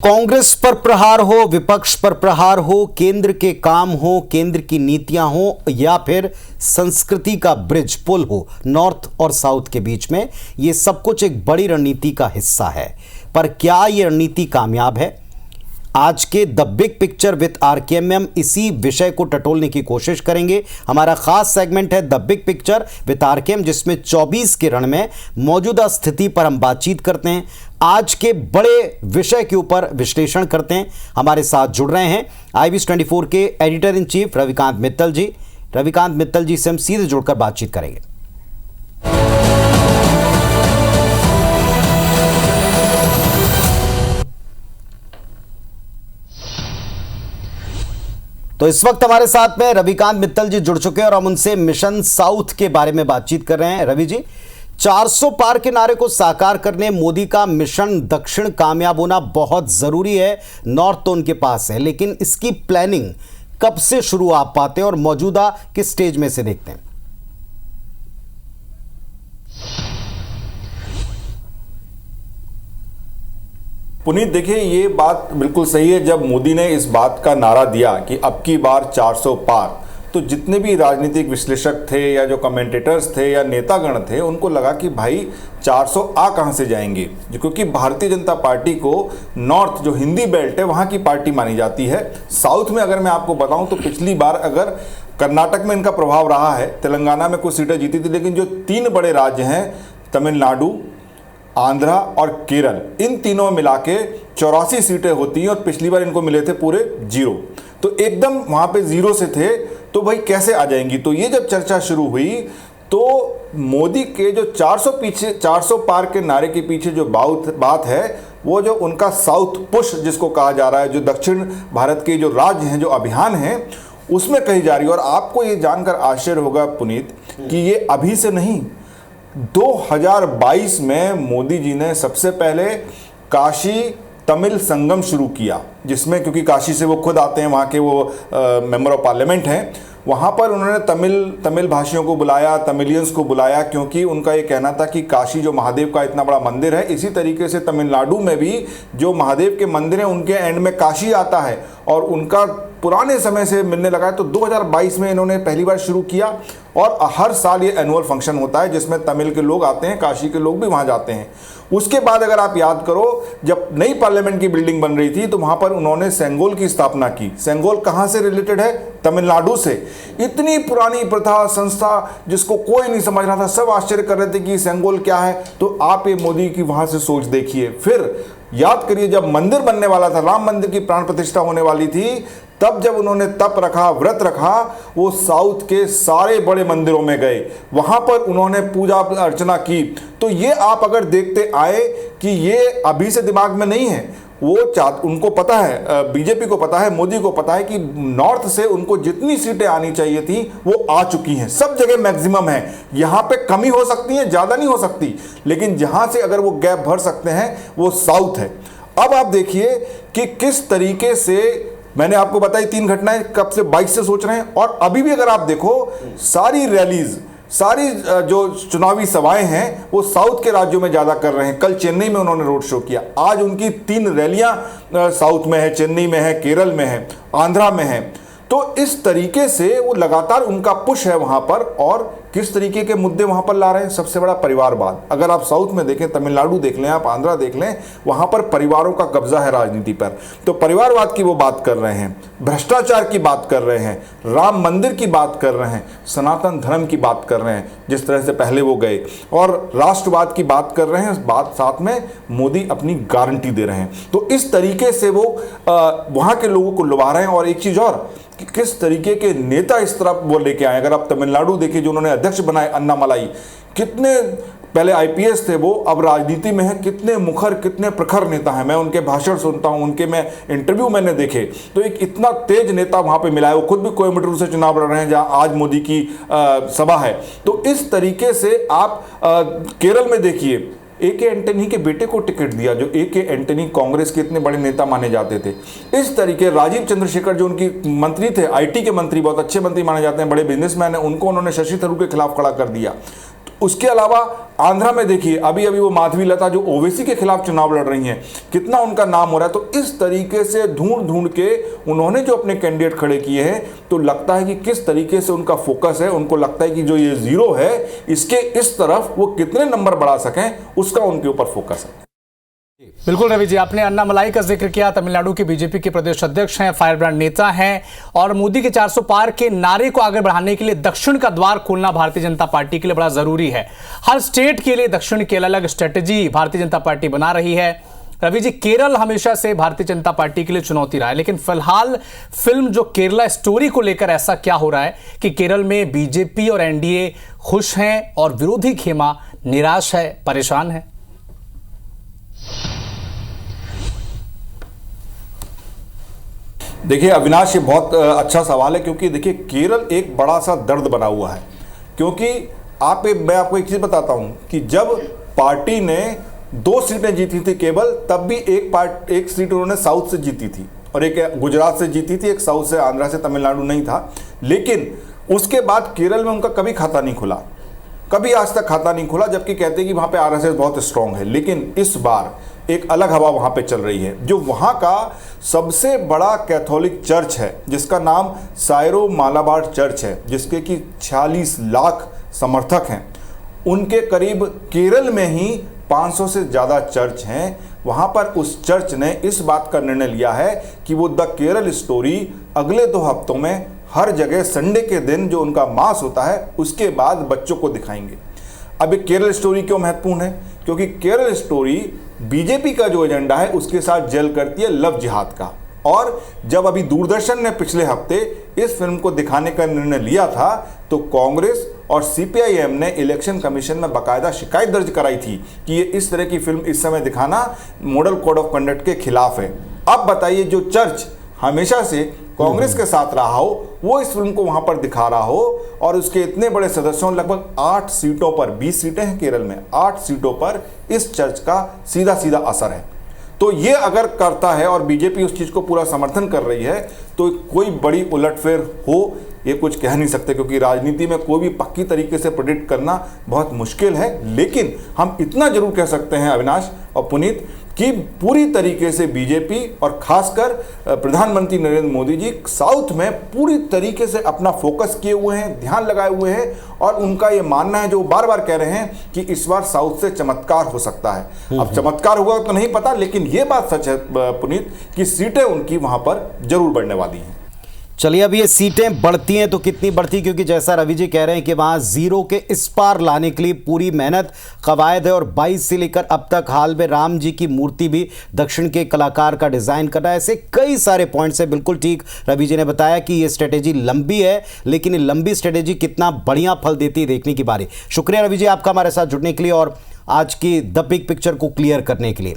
कांग्रेस पर प्रहार हो, विपक्ष पर प्रहार हो, केंद्र के काम हो, केंद्र की नीतियां हो, या फिर संस्कृति का ब्रिज पुल हो नॉर्थ और साउथ के बीच में, ये सब कुछ एक बड़ी रणनीति का हिस्सा है। पर क्या ये रणनीति कामयाब है? आज के the big picture with RKM में हम इसी विषय को टटोलने की कोशिश करेंगे। हमारा खास सेगमेंट है the big picture with RKM, जिसमें 24 के रण में मौजूदा स्थिति पर हम बातचीत करते हैं, आज के बड़े विषय के ऊपर विश्लेषण करते हैं। हमारे साथ जुड़ रहे हैं IVS 24 के editor in chief Ravikant Mittal ji. Ravikant Mittal ji से हम सीधे जुड़कर बातचीत करेंगे। तो इस वक्त हमारे साथ में रविकांत मित्तल जी जुड़ चुके हैं और हम उनसे मिशन साउथ के बारे में बातचीत कर रहे हैं। रवि जी, 400 पार के नारे को साकार करने मोदी का मिशन दक्षिण कामयाब होना बहुत जरूरी है। नॉर्थ तो उनके पास है, लेकिन इसकी प्लानिंग कब से शुरू आप पाते हैं और मौजूदा किस स्टेज में से देखते हैं? पुनीत, देखिए, ये बात बिल्कुल सही है। जब मोदी ने इस बात का नारा दिया कि अब की बार 400 पार, तो जितने भी राजनीतिक विश्लेषक थे या जो कमेंटेटर्स थे या नेतागण थे, उनको लगा कि भाई 400 आ कहां से जाएंगे, क्योंकि भारतीय जनता पार्टी को नॉर्थ जो हिंदी बेल्ट है वहां की पार्टी मानी जाती है। साउथ में अगर मैं आपको बताऊं तो पिछली बार अगर कर्नाटक में इनका प्रभाव रहा है, तेलंगाना में कुछ सीटें जीती थी, लेकिन जो 3 बड़े राज्य हैं तमिलनाडु, आंध्रा और केरल, इन तीनों मिला के 84 सीटें होती हैं और पिछली बार इनको मिले थे पूरे 0। तो एकदम वहां पे 0 से थे, तो भाई कैसे आ जाएंगी। तो ये जब चर्चा शुरू हुई तो मोदी के जो 400 पार के नारे के पीछे जो बात है, वो जो उनका साउथ पुश जिसको कहा जा रहा है, जो दक्षिण भारत के जो राज्य हैं, जो अभियान है, उसमें कही जा रही है। और आपको ये जानकर आश्चर्य होगा पुनीत कि ये अभी से नहीं, 2022 में मोदी जी ने सबसे पहले काशी तमिल संगम शुरू किया, जिसमें, क्योंकि काशी से वो खुद आते हैं, वहाँ के वो मेंबर ऑफ पार्लियामेंट हैं, वहाँ पर उन्होंने तमिल भाषियों को बुलाया, तमिलियंस को बुलाया, क्योंकि उनका ये कहना था कि काशी जो महादेव का इतना बड़ा मंदिर है, इसी तरीके से तमिलनाडु में भी जो महादेव के मंदिर हैं उनके एंड में काशी आता है और उनका पुराने समय से मिलने लगा है। तो 2022 में इन्होंने पहली बार शुरू किया और हर साल ये एनुअल फंक्शन होता है जिसमें तमिल के लोग आते हैं, काशी के लोग भी वहाँ जाते हैं। उसके बाद अगर आप याद करो, जब नई पार्लियामेंट की बिल्डिंग बन रही थी तो वहाँ पर उन्होंने सेंगोल की स्थापना की। सेंगोल कहाँ से रिलेटेड है? तमिलनाडु से। इतनी पुरानी प्रथा, संस्था, जिसको कोई नहीं समझ रहा था, सब आश्चर्य कर रहे थे कि सेंगोल क्या है। तो आप ये मोदी की वहाँ से सोच देखिए। फिर याद करिए, जब मंदिर बनने वाला था, राम मंदिर की प्राण प्रतिष्ठा होने वाली थी, तब जब उन्होंने तप रखा, व्रत रखा, वो साउथ के सारे बड़े मंदिरों में गए, वहां पर उन्होंने पूजा अर्चना की। तो ये आप अगर देखते आए कि ये अभी से दिमाग में नहीं है, उनको पता है, बीजेपी को पता है, मोदी को पता है कि नॉर्थ से उनको जितनी सीटें आनी चाहिए थी वो आ चुकी हैं, सब जगह मैक्सिमम है। यहां पे कमी हो सकती है, ज्यादा नहीं हो सकती, लेकिन जहां से अगर वो गैप भर सकते हैं वो साउथ है। अब आप देखिए कि किस तरीके से, मैंने आपको बताई 3 घटनाएं, कब से 22 से सोच रहे हैं, और अभी भी अगर आप देखो सारी रैलीज, सारी जो चुनावी सभाएं हैं वो साउथ के राज्यों में ज्यादा कर रहे हैं। कल चेन्नई में उन्होंने रोड शो किया, आज उनकी 3 रैलियां साउथ में है, चेन्नई में है, केरल में है, आंध्रा में है। तो इस तरीके से वो लगातार उनका पुश है वहां पर। और किस तरीके के मुद्दे वहां पर ला रहे हैं? सबसे बड़ा परिवारवाद। अगर आप साउथ में देखें, तमिलनाडु देख लें, आप आंध्रा देख लें, वहां पर परिवारों का कब्जा है राजनीति पर। तो परिवारवाद की वो बात कर रहे हैं, भ्रष्टाचार की बात कर रहे हैं, राम मंदिर की बात कर रहे हैं, सनातन धर्म की बात कर रहे हैं, जिस तरह से पहले वो गए, और राष्ट्रवाद की बात कर रहे हैं। बात साथ में मोदी अपनी गारंटी दे रहे हैं। तो इस तरीके से वो वहां के लोगों को लुभा रहे हैं। और एक चीज और, कि किस तरीके के नेता इस तरफ वो लेके आए। अगर आप तमिलनाडु देखिए, जो उन्होंने अध्यक्ष बनाए अन्नामलाई, कितने पहले आईपीएस थे वो, अब राजनीति में है, कितने मुखर, कितने प्रखर नेता हैं। मैं उनके भाषण सुनता हूं, उनके मैं इंटरव्यू मैंने देखे, तो एक इतना तेज नेता वहां पे मिला है। वो खुद भी कोयम्बटूर से चुनाव लड़ रहे हैं, जहां आज मोदी की सभा है। तो इस तरीके से आप केरल में देखिए, ए.के. एंटनी के बेटे को टिकट दिया, जो ए.के. एंटनी कांग्रेस के इतने बड़े नेता माने जाते थे। इस तरीके राजीव चंद्रशेखर जो उनकी मंत्री थे, आईटी के मंत्री, बहुत अच्छे मंत्री माने जाते हैं, बड़े बिजनेसमैन हैं, उनको उन्होंने शशि थरूर के खिलाफ खड़ा कर दिया। उसके अलावा आंध्रा में देखिए, अभी अभी वो माधवी लता जो ओवैसी के खिलाफ चुनाव लड़ रही हैं, कितना उनका नाम हो रहा है। तो इस तरीके से ढूंढ ढूंढ के उन्होंने जो अपने कैंडिडेट खड़े किए हैं, तो लगता है कि किस तरीके से उनका फोकस है। उनको लगता है कि जो ये जीरो है, इसके इस तरफ वो कितने नंबर बढ़ा सकें, उसका उनके ऊपर फोकस है। बिल्कुल रवि जी, आपने अन्नामलाई का जिक्र किया। तमिलनाडु के बीजेपी के प्रदेश अध्यक्ष हैं, फायरब्रांड नेता हैं, और मोदी के 400 पार के नारे को आगे बढ़ाने के लिए दक्षिण का द्वार खोलना भारतीय जनता पार्टी के लिए बड़ा जरूरी है। हर स्टेट के लिए दक्षिण की अलग अलग स्ट्रेटेजी भारतीय जनता पार्टी बना रही है। रवि जी, केरल हमेशा से भारतीय जनता पार्टी के लिए चुनौती रहा है, लेकिन फिलहाल फिल्म जो केरला स्टोरी को लेकर ऐसा क्या हो रहा है कि केरल में बीजेपी और एनडीए खुश हैं और विरोधी खेमा निराश है, परेशान है? देखिए अविनाश, ये बहुत अच्छा सवाल है, क्योंकि देखिए केरल एक बड़ा सा दर्द बना हुआ है। क्योंकि मैं आपको एक चीज़ बताता हूं कि जब पार्टी ने 2 सीटें जीती थी केवल, तब भी एक सीट उन्होंने साउथ से जीती थी और एक गुजरात से जीती थी, एक साउथ से, आंध्रा से, तमिलनाडु नहीं था। लेकिन उसके बाद केरल में उनका कभी खाता नहीं खुला, कभी आज तक खाता नहीं खुला, जबकि कहते हैं कि वहाँ पे आरएसएस बहुत स्ट्रांग है। लेकिन इस बार एक अलग हवा वहाँ पे चल रही है। जो वहाँ का सबसे बड़ा कैथोलिक चर्च है, जिसका नाम सायरो मालाबार चर्च है, जिसके कि 46 लाख समर्थक हैं, उनके करीब केरल में ही 500 से ज़्यादा चर्च हैं। वहाँ पर उस चर्च ने इस बात का निर्णय लिया है कि वो द केरल स्टोरी अगले 2 हफ्तों में हर जगह संडे के दिन, जो उनका मास होता है, उसके बाद बच्चों को दिखाएंगे। अब ये केरल स्टोरी क्यों महत्वपूर्ण है? क्योंकि केरल स्टोरी बीजेपी का जो एजेंडा है उसके साथ जेल करती है लव जिहाद का। और जब अभी दूरदर्शन ने पिछले हफ्ते इस फिल्म को दिखाने का निर्णय लिया था, तो कांग्रेस और सीपीआईएम ने इलेक्शन कमीशन में बाकायदा शिकायत दर्ज कराई थी कि ये इस तरह की फिल्म इस समय दिखाना मॉडल कोड ऑफ कंडक्ट के खिलाफ है। अब बताइए, जो चर्च हमेशा से कांग्रेस के साथ रहा हो, वो इस फिल्म को वहां पर दिखा रहा हो, और उसके इतने बड़े सदस्यों, लगभग 8 सीटों पर, 20 सीटें हैं केरल में, 8 सीटों पर इस चर्च का सीधा सीधा असर है। तो ये अगर करता है और बीजेपी उस चीज़ को पूरा समर्थन कर रही है, तो कोई बड़ी उलटफेर हो, ये कुछ कह नहीं सकते, क्योंकि राजनीति में कोई भी पक्की तरीके से प्रेडिक्ट करना बहुत मुश्किल है। लेकिन हम इतना जरूर कह सकते हैं अविनाश और पुनीत कि पूरी तरीके से बीजेपी और खासकर प्रधानमंत्री नरेंद्र मोदी जी साउथ में पूरी तरीके से अपना फोकस किए हुए हैं, ध्यान लगाए हुए हैं, और उनका ये मानना है, जो बार बार कह रहे हैं, कि इस बार साउथ से चमत्कार हो सकता है। अब चमत्कार हुआ तो नहीं पता, लेकिन ये बात सच है पुनीत कि सीटें उनकी वहां पर जरूर बढ़ने वाली हैं। चलिए, अब ये सीटें बढ़ती हैं तो कितनी बढ़ती, क्योंकि जैसा रवि जी कह रहे हैं कि वहाँ जीरो के इस पार लाने के लिए पूरी मेहनत कवायद है, और 22 से लेकर अब तक हाल में राम जी की मूर्ति भी दक्षिण के कलाकार का डिज़ाइन करना है। ऐसे कई सारे पॉइंट्स हैं। बिल्कुल ठीक रवि जी ने बताया कि ये स्ट्रेटेजी लंबी है, लेकिन ये लंबी स्ट्रेटेजी कितना बढ़िया फल देती है, देखने की बारी। शुक्रिया रवि जी आपका हमारे साथ जुड़ने के लिए और आज की द बिग पिक्चर को क्लियर करने के लिए।